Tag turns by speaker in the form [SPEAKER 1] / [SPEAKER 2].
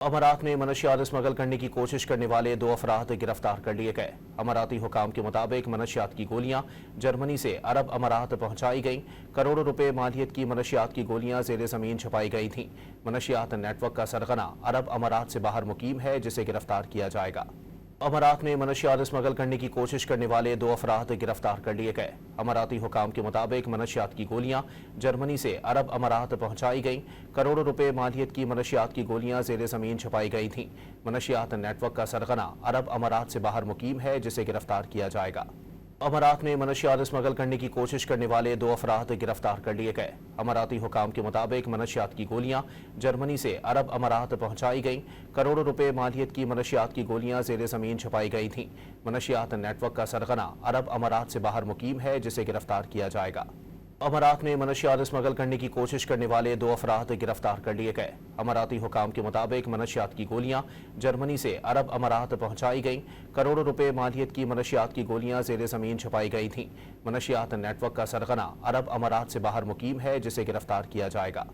[SPEAKER 1] अमारात में मनशियात स्मगल करने की कोशिश करने वाले 2 अफराद गिरफ्तार कर लिए गए। अमाराती हुकाम के मुताबिक मनशियात की गोलियां जर्मनी से अरब अमारात पहुंचाई गईं। करोड़ों रुपए मालियत की मनशियात की गोलियां ज़ेरे ज़मीन छुपाई गई थीं। मनशियात नेटवर्क का सरगना अरब अमारात से बाहर मुकीम है, जिसे गिरफ्तार किया जाएगा। अमारात में मनशियात स्मगल करने की कोशिश करने वाले 2 अफराद गिरफ्तार कर लिए गए। अमाराती हुकाम के मुताबिक मनशियात की गोलियां जर्मनी से अरब अमारात पहुंचाई गईं। करोड़ों रुपए मालियत की मनशियात की गोलियां ज़ेरे ज़मीन छुपाई गई थीं। मनशियात नेटवर्क का सरगना अरब अमारात से बाहर मुकीम है, जिसे गिरफ्तार किया जाएगा। अमारात में मनशियात स्मगल करने की कोशिश करने वाले 2 अफराद गिरफ्तार कर लिए गए। अमाराती हुकाम के मुताबिक मनशियात की गोलियां जर्मनी से अरब अमारात पहुंचाई गईं। करोड़ों रुपए मालियत की मनशियात की गोलियां ज़ेरे ज़मीन छुपाई गई थीं। मनशियात नेटवर्क का सरगना अरब अमारात से बाहर मुकीम है, जिसे गिरफ्तार किया जाएगा। अमारात में मनशियात स्मगल करने की कोशिश करने वाले 2 अफराद गिरफ्तार कर लिए गए। अमाराती हुकाम के मुताबिक मनशियात की गोलियां जर्मनी से अरब अमारात पहुंचाई गईं। करोड़ों रुपए मालियत की मनशियात की गोलियां ज़ेरे ज़मीन छुपाई गई थीं। मनशियात नेटवर्क का सरगना अरब अमारात से बाहर मुकीम है, जिसे गिरफ्तार किया जाएगा।